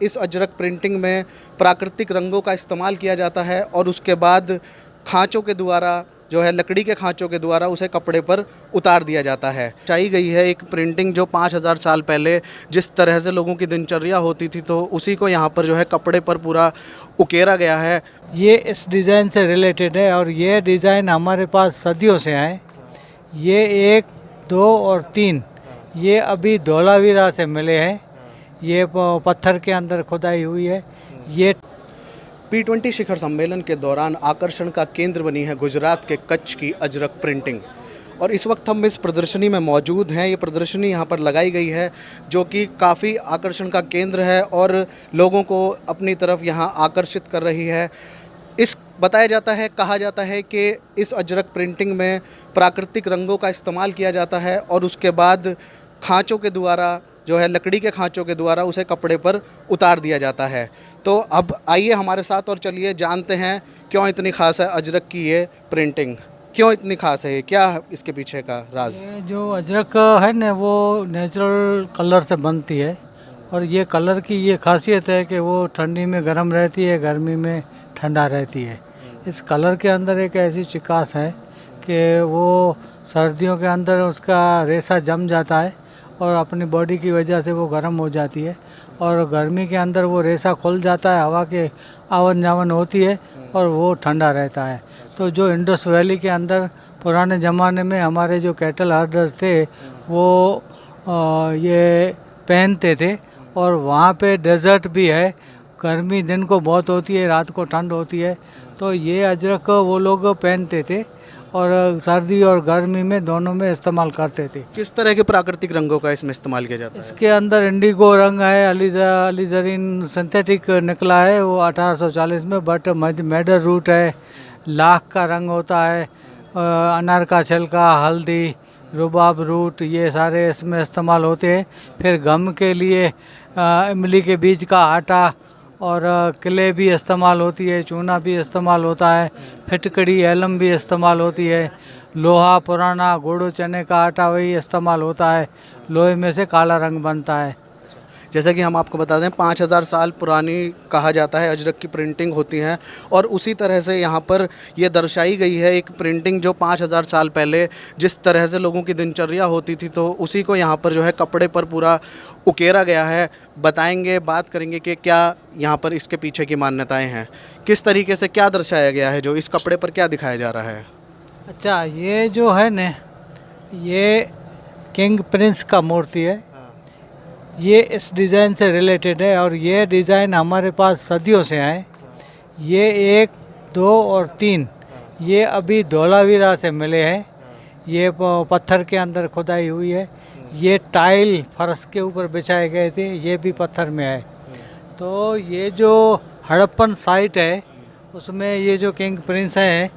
इस अजरक प्रिंटिंग में प्राकृतिक रंगों का इस्तेमाल किया जाता है और उसके बाद खाँचों के द्वारा जो है लकड़ी के खाँचों के द्वारा उसे कपड़े पर उतार दिया जाता है। चाही गई है एक प्रिंटिंग जो 5000 साल पहले जिस तरह से लोगों की दिनचर्या होती थी तो उसी को यहाँ पर जो है कपड़े पर पूरा उकेरा गया है। ये इस डिज़ाइन से रिलेटेड है और ये डिज़ाइन हमारे पास सदियों से है। ये 1, 2 और 3 ये अभी धौलावीरा से मिले हैं। ये पत्थर के अंदर खुदाई हुई है। ये P20 शिखर सम्मेलन के दौरान आकर्षण का केंद्र बनी है गुजरात के कच्छ की अजरक प्रिंटिंग और इस वक्त हम इस प्रदर्शनी में मौजूद हैं। ये प्रदर्शनी यहाँ पर लगाई गई है जो कि काफ़ी आकर्षण का केंद्र है और लोगों को अपनी तरफ यहाँ आकर्षित कर रही है। बताया जाता है, कहा जाता है कि इस अजरक प्रिंटिंग में प्राकृतिक रंगों का इस्तेमाल किया जाता है और उसके बाद खाँचों के द्वारा जो है लकड़ी के खाँचों के द्वारा उसे कपड़े पर उतार दिया जाता है। तो अब आइए हमारे साथ और चलिए जानते हैं क्यों इतनी ख़ास है अजरक की ये प्रिंटिंग, क्यों इतनी ख़ास है, क्या इसके पीछे का राज। ये जो अजरक है ना वो नेचुरल कलर से बनती है और ये कलर की ये खासियत है कि वो ठंडी में गर्म रहती है, गर्मी में ठंडा रहती है। इस कलर के अंदर एक ऐसी चिकास है कि वो सर्दियों के अंदर उसका रेशा जम जाता है और अपनी बॉडी की वजह से वो गर्म हो जाती है और गर्मी के अंदर वो रेशा खुल जाता है, हवा के आवन जावन होती है और वो ठंडा रहता है। तो जो इंडस वैली के अंदर पुराने ज़माने में हमारे जो कैटल हर्डर्स थे वो ये पहनते थे और वहाँ पे डेजर्ट भी है, गर्मी दिन को बहुत होती है, रात को ठंड होती है, तो ये अजरक वो लोग पहनते थे और सर्दी और गर्मी में दोनों में इस्तेमाल करते थे। किस तरह के प्राकृतिक रंगों का इसमें इस्तेमाल किया जाता है? इसके अंदर इंडिगो रंग है, अलीजरीन सिंथेटिक निकला है वो 1840 में, बट मैडर रूट है, लाख का रंग होता है, अनार का छिलका, हल्दी, रुबाब रूट, ये सारे इसमें इस्तेमाल होते हैं। फिर गम के लिए इमली के बीज का आटा और किले भी इस्तेमाल होती है, चूना भी इस्तेमाल होता है, फिटकड़ी एलम भी इस्तेमाल होती है, लोहा पुराना गुड़ चने का आटा वही इस्तेमाल होता है, लोहे में से काला रंग बनता है। जैसा कि हम आपको बता दें 5000 साल पुरानी कहा जाता है अजरक की प्रिंटिंग होती है और उसी तरह से यहाँ पर ये दर्शाई गई है एक प्रिंटिंग जो 5000 साल पहले जिस तरह से लोगों की दिनचर्या होती थी तो उसी को यहाँ पर जो है कपड़े पर पूरा उकेरा गया है। बताएंगे, बात करेंगे कि क्या यहाँ पर इसके पीछे की मान्यताएँ हैं, किस तरीके से क्या दर्शाया गया है, जो इस कपड़े पर क्या दिखाया जा रहा है। अच्छा, ये जो है न ये किंग प्रिंस का मूर्ति है। ये इस डिज़ाइन से रिलेटेड है और ये डिज़ाइन हमारे पास सदियों से है। ये 1, 2 और 3 ये अभी धौलावीरा से मिले हैं। ये पत्थर के अंदर खुदाई हुई है। ये टाइल फर्श के ऊपर बिछाए गए थे, ये भी पत्थर में है। तो ये जो हड़प्पन साइट है उसमें ये जो किंग प्रिंस है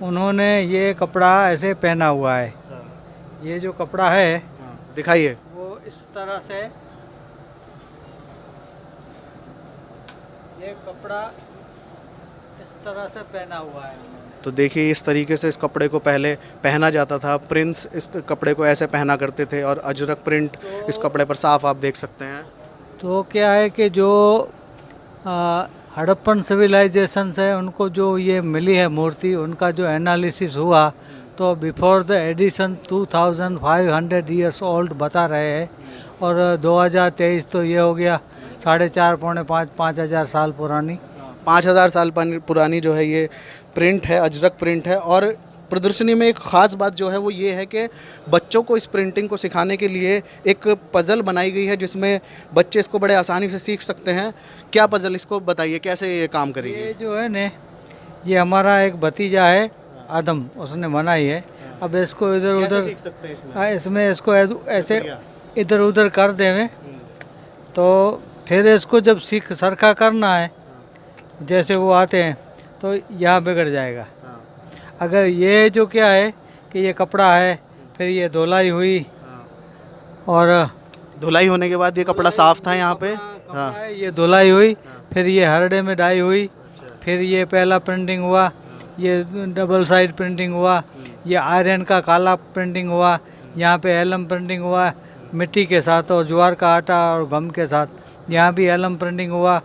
उन्होंने ये कपड़ा ऐसे पहना हुआ है। ये जो कपड़ा है दिखाइए, वो इस तरह से, ये कपड़ा इस तरह से पहना हुआ है। तो देखिए इस तरीके से इस कपड़े को पहले पहना जाता था। प्रिंस इस कपड़े को ऐसे पहना करते थे और अजरक प्रिंट इस कपड़े पर साफ आप देख सकते हैं। तो क्या है कि जो हड़प्पन सिविलाइजेशन है उनको जो ये मिली है मूर्ति, उनका जो एनालिसिस हुआ तो before the edition 2500 years old बता रहे हैं और 2023 तो ये हो गया 4.5 पौने 5,000 साल पुरानी। 5000 साल पुरानी जो है ये प्रिंट है, अजरक प्रिंट है। और प्रदर्शनी में एक ख़ास बात जो है वो ये है कि बच्चों को इस प्रिंटिंग को सिखाने के लिए एक पज़ल बनाई गई है जिसमें बच्चे इसको बड़े आसानी से सीख सकते हैं। क्या पज़ल, इसको बताइए कैसे ये काम करेगी। ये जो है न ये हमारा एक भतीजा है आदम, उसने बनाई है। अब इसको इधर उधर सीख सकते हैं इसमें इसको ऐसे इधर उधर कर देवें तो फिर इसको जब सीख सरखा करना है जैसे वो आते हैं तो यहाँ बिगड़ जाएगा। अगर ये जो क्या है कि ये कपड़ा है, फिर ये धुलाई हुई और धुलाई होने के बाद ये कपड़ा साफ था यहाँ पे। हाँ, ये धुलाई हुई, फिर ये हरडे में डाई हुई, फिर ये पहला प्रिंटिंग हुआ, ये डबल साइड प्रिंटिंग हुआ, ये आयरन का काला प्रिंटिंग हुआ, यहाँ पे एलम प्रिंटिंग हुआ मिट्टी के साथ और ज्वार का आटा और गम के साथ, यहाँ भी एलम प्रिंटिंग हुआ,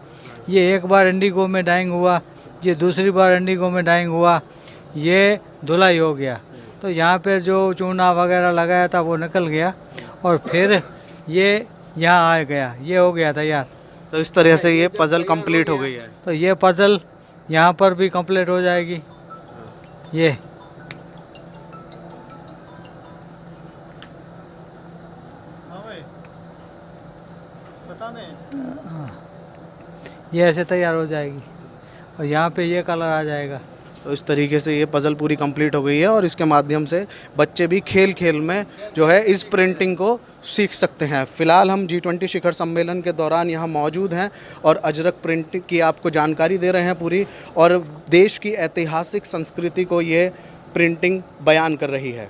ये एक बार इंडिगो में डाइंग हुआ, ये दूसरी बार इंडिगो में डाइंग हुआ, ये धुलाई हो गया। तो यहाँ पे जो चूना वगैरह लगाया था वो निकल गया और फिर ये यहाँ आ गया, ये हो गया तैयार। तो इस तरह से ये पज़ल कंप्लीट हो गई है। तो ये पजल यहाँ पर भी कंप्लीट हो जाएगी। ये हाँ, ये ऐसे तैयार हो जाएगी और यहाँ पे ये कलर आ जाएगा। तो इस तरीके से ये पज़ल पूरी कंप्लीट हो गई है और इसके माध्यम से बच्चे भी खेल खेल में जो है इस प्रिंटिंग को सीख सकते हैं। फ़िलहाल हम G20 शिखर सम्मेलन के दौरान यहाँ मौजूद हैं और अजरक प्रिंटिंग की आपको जानकारी दे रहे हैं पूरी, और देश की ऐतिहासिक संस्कृति को ये प्रिंटिंग बयान कर रही है।